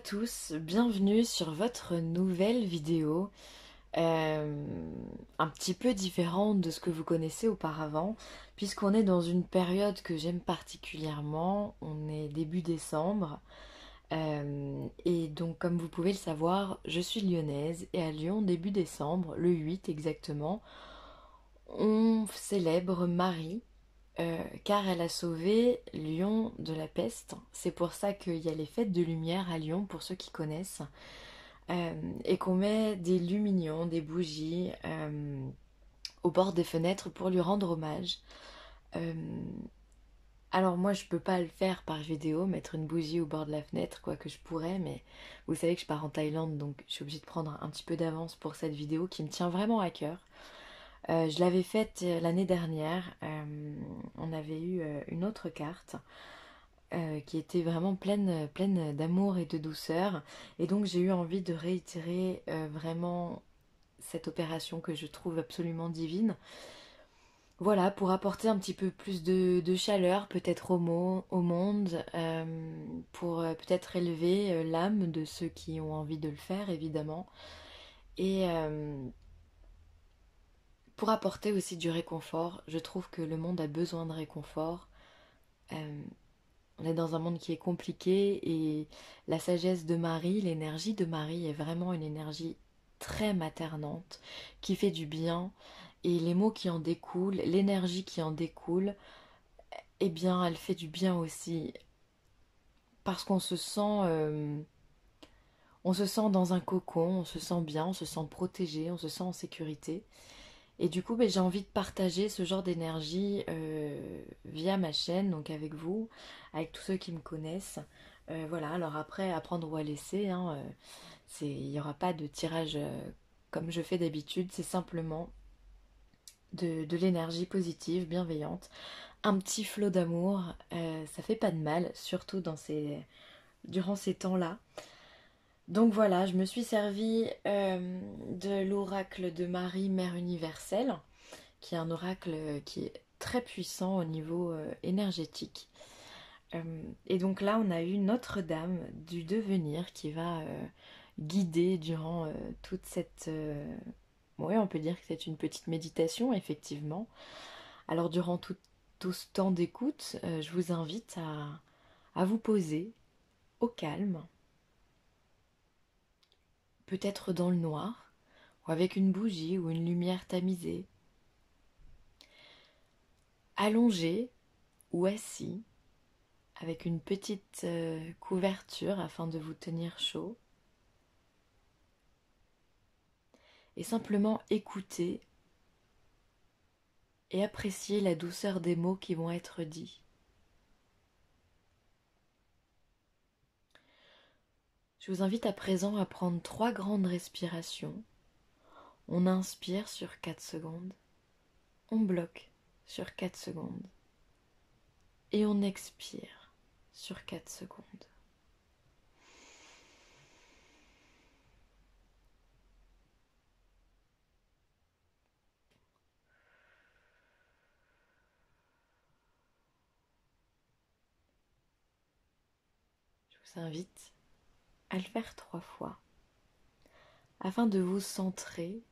tous, bienvenue sur votre nouvelle vidéo, un petit peu différente de ce que vous connaissez auparavant, puisqu'on est dans une période que j'aime particulièrement, on est début décembre, et donc comme vous pouvez le savoir, je suis lyonnaise, et à Lyon, début décembre, le 8 exactement, on célèbre Marie, car elle a sauvé Lyon de la peste. C'est pour ça qu'il y a les fêtes de lumière à Lyon, pour ceux qui connaissent, et qu'on met des lumignons, des bougies au bord des fenêtres pour lui rendre hommage. Euh, alors moi je peux pas le faire par vidéo, mettre une bougie au bord de la fenêtre, quoique je pourrais, mais vous savez que je pars en Thaïlande, donc je suis obligée de prendre un petit peu d'avance pour cette vidéo qui me tient vraiment à cœur. Je l'avais faite l'année dernière, on avait eu une autre carte qui était vraiment pleine d'amour et de douceur. Et donc j'ai eu envie de réitérer vraiment cette opération que je trouve absolument divine. Voilà, pour apporter un petit peu plus de chaleur peut-être au monde, pour peut-être élever l'âme de ceux qui ont envie de le faire, évidemment. Et pour apporter aussi du réconfort, je trouve que le monde a besoin de réconfort. Euh, On est dans un monde qui est compliqué et la sagesse de Marie, l'énergie de Marie est vraiment une énergie très maternante qui fait du bien, et les mots qui en découlent, l'énergie qui en découle, eh bien elle fait du bien aussi parce on se sent dans un cocon, on se sent bien, on se sent protégé, on se sent en sécurité. Et du coup, ben, j'ai envie de partager ce genre d'énergie via ma chaîne, donc avec vous, avec tous ceux qui me connaissent. Voilà, alors après, apprendre ou à laisser, hein, il n'y aura pas de tirage comme je fais d'habitude, c'est simplement de l'énergie positive, bienveillante, un petit flot d'amour, ça fait pas de mal, surtout durant ces temps-là. Donc voilà, je me suis servie de l'oracle de Marie, Mère universelle, qui est un oracle qui est très puissant au niveau énergétique. Et donc là, on a eu Notre-Dame du devenir qui va guider durant toute cette... Oui, on peut dire que c'est une petite méditation, effectivement. Alors durant tout ce temps d'écoute, je vous invite à vous poser au calme, peut-être dans le noir, ou avec une bougie ou une lumière tamisée, allongé ou assis, avec une petite couverture afin de vous tenir chaud, et simplement écouter et apprécier la douceur des mots qui vont être dits. Je vous invite à présent à prendre 3 grandes respirations. On inspire sur 4 secondes, on bloque sur 4 secondes et on expire sur 4 secondes. Je vous invite à le faire 3 fois afin de vous centrer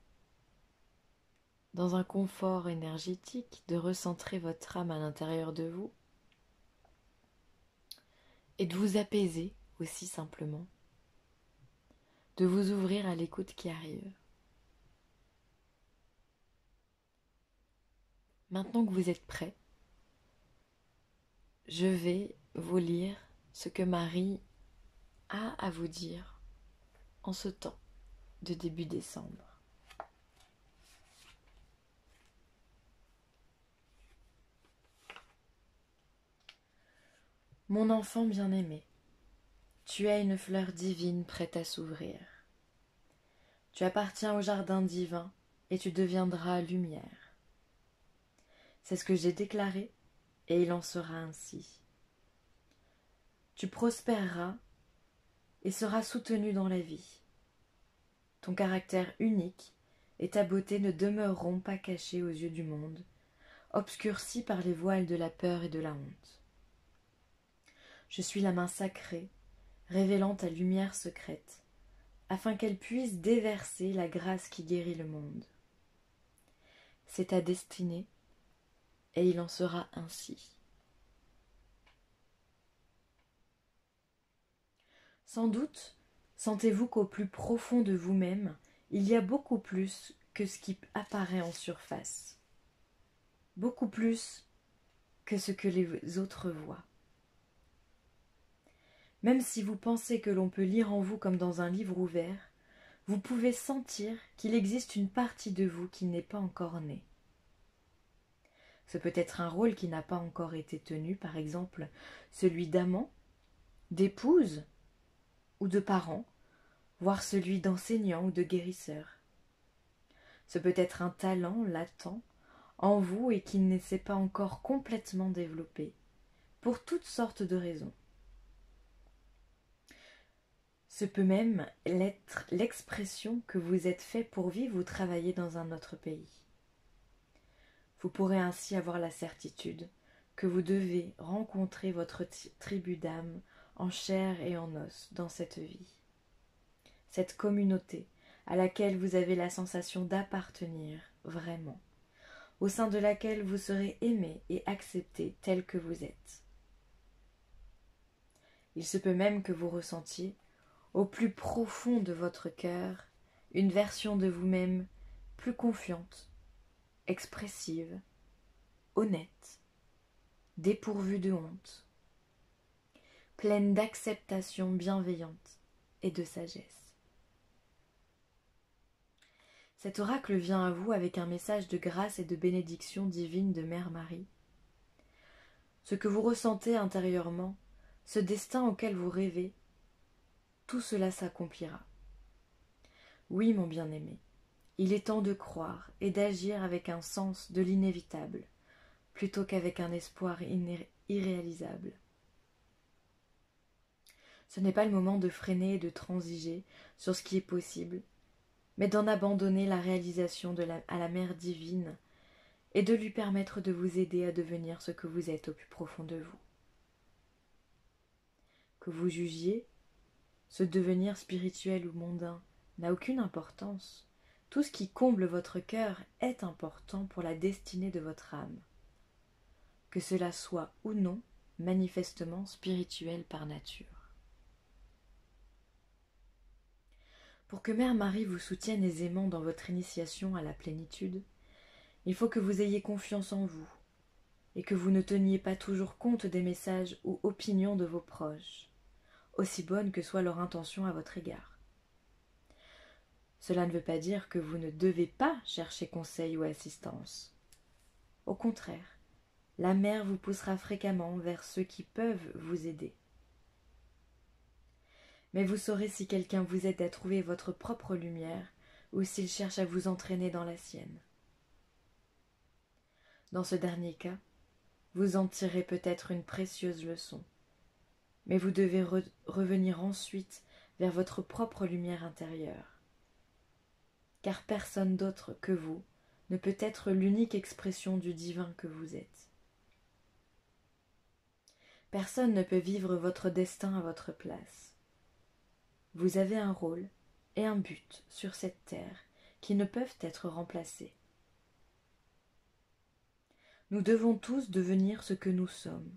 dans un confort énergétique, de recentrer votre âme à l'intérieur de vous et de vous apaiser aussi simplement, de vous ouvrir à l'écoute qui arrive. Maintenant que vous êtes prêts, je vais vous lire ce que Marie a à vous dire en ce temps de début décembre. Mon enfant bien-aimé, tu es une fleur divine prête à s'ouvrir. Tu appartiens au jardin divin et tu deviendras lumière. C'est ce que j'ai déclaré et il en sera ainsi. Tu prospéreras et seras soutenu dans la vie. Ton caractère unique et ta beauté ne demeureront pas cachés aux yeux du monde, obscurcis par les voiles de la peur et de la honte. Je suis la main sacrée, révélant ta lumière secrète, afin qu'elle puisse déverser la grâce qui guérit le monde. C'est ta destinée, et il en sera ainsi. Sans doute, sentez-vous qu'au plus profond de vous-même, il y a beaucoup plus que ce qui apparaît en surface, beaucoup plus que ce que les autres voient. Même si vous pensez que l'on peut lire en vous comme dans un livre ouvert, vous pouvez sentir qu'il existe une partie de vous qui n'est pas encore née. Ce peut être un rôle qui n'a pas encore été tenu, par exemple celui d'amant, d'épouse ou de parent, voire celui d'enseignant ou de guérisseur. Ce peut être un talent latent en vous et qui ne s'est pas encore complètement développé, pour toutes sortes de raisons. Ce peut même être l'expression que vous êtes fait pour vivre ou travailler dans un autre pays. Vous pourrez ainsi avoir la certitude que vous devez rencontrer votre tribu d'âme en chair et en os dans cette vie. Cette communauté à laquelle vous avez la sensation d'appartenir vraiment, au sein de laquelle vous serez aimé et accepté tel que vous êtes. Il se peut même que vous ressentiez, au plus profond de votre cœur, une version de vous-même plus confiante, expressive, honnête, dépourvue de honte, pleine d'acceptation bienveillante et de sagesse. Cet oracle vient à vous avec un message de grâce et de bénédiction divine de Mère Marie. Ce que vous ressentez intérieurement, ce destin auquel vous rêvez, tout cela s'accomplira. Oui, mon bien-aimé, il est temps de croire et d'agir avec un sens de l'inévitable, plutôt qu'avec un espoir irréalisable. Ce n'est pas le moment de freiner et de transiger sur ce qui est possible, mais d'en abandonner la réalisation à la Mère divine et de lui permettre de vous aider à devenir ce que vous êtes au plus profond de vous. Que vous jugiez, ce devenir spirituel ou mondain n'a aucune importance. Tout ce qui comble votre cœur est important pour la destinée de votre âme. Que cela soit ou non manifestement spirituel par nature. Pour que Mère Marie vous soutienne aisément dans votre initiation à la plénitude, il faut que vous ayez confiance en vous et que vous ne teniez pas toujours compte des messages ou opinions de vos proches, aussi bonnes que soit leur intention à votre égard. Cela ne veut pas dire que vous ne devez pas chercher conseil ou assistance. Au contraire, la mère vous poussera fréquemment vers ceux qui peuvent vous aider. Mais vous saurez si quelqu'un vous aide à trouver votre propre lumière ou s'il cherche à vous entraîner dans la sienne. Dans ce dernier cas, vous en tirez peut-être une précieuse leçon, mais vous devez revenir ensuite vers votre propre lumière intérieure, car personne d'autre que vous ne peut être l'unique expression du divin que vous êtes. Personne ne peut vivre votre destin à votre place. Vous avez un rôle et un but sur cette terre qui ne peuvent être remplacés. Nous devons tous devenir ce que nous sommes,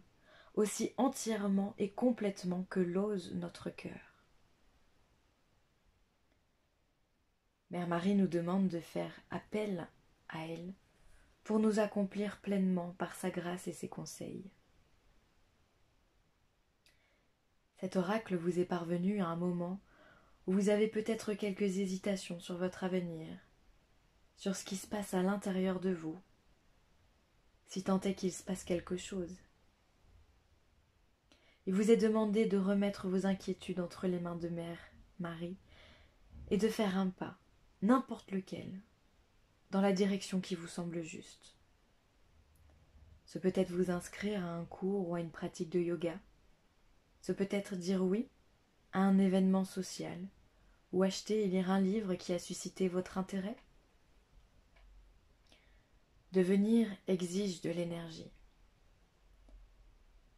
aussi entièrement et complètement que l'ose notre cœur. Mère Marie nous demande de faire appel à elle pour nous accomplir pleinement par sa grâce et ses conseils. Cet oracle vous est parvenu à un moment où vous avez peut-être quelques hésitations sur votre avenir, sur ce qui se passe à l'intérieur de vous, si tant est qu'il se passe quelque chose. Il vous est demandé de remettre vos inquiétudes entre les mains de Mère Marie et de faire un pas, n'importe lequel, dans la direction qui vous semble juste. Ce peut être vous inscrire à un cours ou à une pratique de yoga. Ce peut être dire oui à un événement social ou acheter et lire un livre qui a suscité votre intérêt. Devenir exige de l'énergie.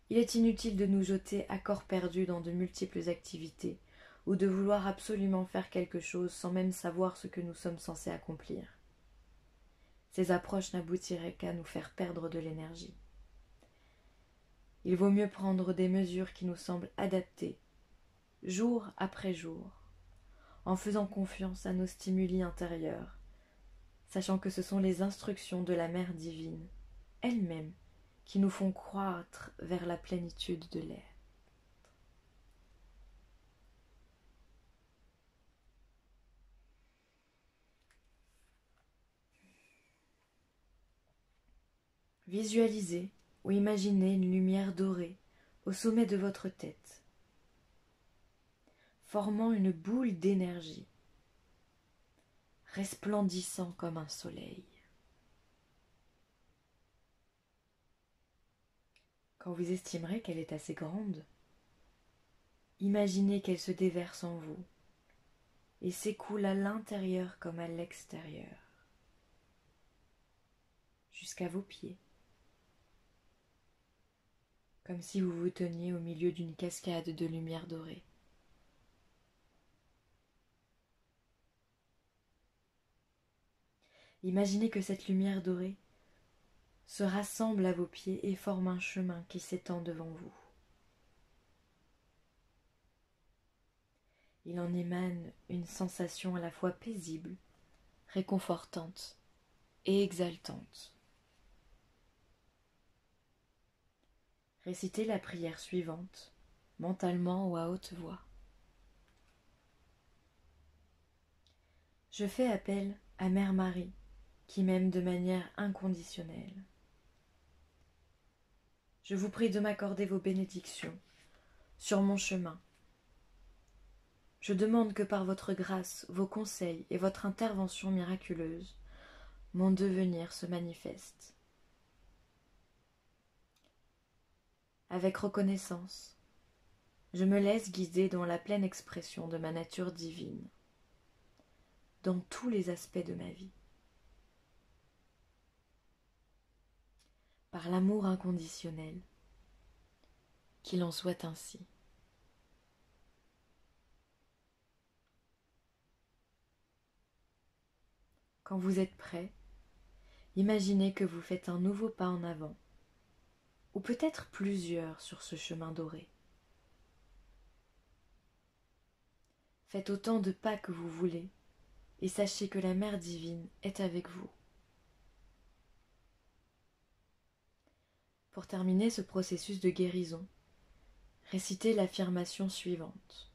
Il est inutile de nous jeter à corps perdu dans de multiples activités, ou de vouloir absolument faire quelque chose sans même savoir ce que nous sommes censés accomplir. Ces approches n'aboutiraient qu'à nous faire perdre de l'énergie. Il vaut mieux prendre des mesures qui nous semblent adaptées, jour après jour, en faisant confiance à nos stimuli intérieurs, sachant que ce sont les instructions de la Mère divine, elle-même, qui nous font croître vers la plénitude de l'être. Visualisez ou imaginez une lumière dorée au sommet de votre tête, formant une boule d'énergie, resplendissant comme un soleil. Quand vous estimerez qu'elle est assez grande, imaginez qu'elle se déverse en vous et s'écoule à l'intérieur comme à l'extérieur, jusqu'à vos pieds, comme si vous vous teniez au milieu d'une cascade de lumière dorée. Imaginez que cette lumière dorée se rassemble à vos pieds et forme un chemin qui s'étend devant vous. Il en émane une sensation à la fois paisible, réconfortante et exaltante. Récitez la prière suivante, mentalement ou à haute voix. Je fais appel à Mère Marie, qui m'aime de manière inconditionnelle. Je vous prie de m'accorder vos bénédictions sur mon chemin. Je demande que par votre grâce, vos conseils et votre intervention miraculeuse, mon devenir se manifeste. Avec reconnaissance, je me laisse guider dans la pleine expression de ma nature divine, dans tous les aspects de ma vie. Par l'amour inconditionnel, qu'il en soit ainsi. Quand vous êtes prêt, imaginez que vous faites un nouveau pas en avant, ou peut-être plusieurs sur ce chemin doré. Faites autant de pas que vous voulez, et sachez que la Mère divine est avec vous. Pour terminer ce processus de guérison, récitez l'affirmation suivante.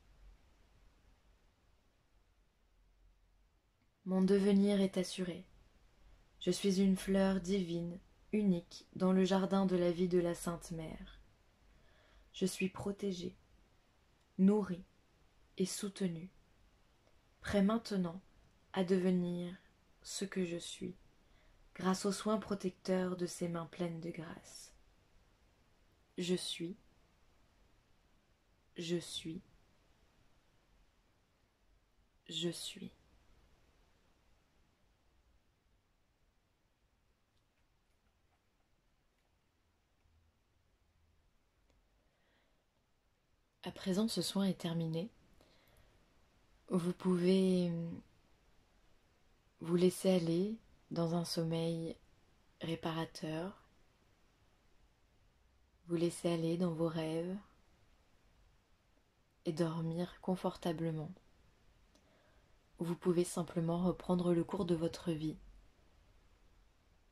Mon devenir est assuré. Je suis une fleur divine, unique, dans le jardin de la vie de la Sainte Mère. Je suis protégée, nourrie et soutenue, prêt maintenant à devenir ce que je suis, grâce aux soins protecteurs de ses mains pleines de grâce. Je suis, je suis, je suis. À présent, ce soin est terminé. Vous pouvez vous laisser aller dans un sommeil réparateur, vous laisser aller dans vos rêves et dormir confortablement. Vous pouvez simplement reprendre le cours de votre vie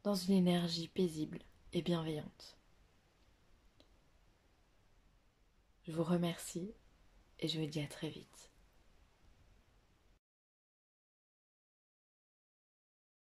dans une énergie paisible et bienveillante. Je vous remercie et je vous dis à très vite.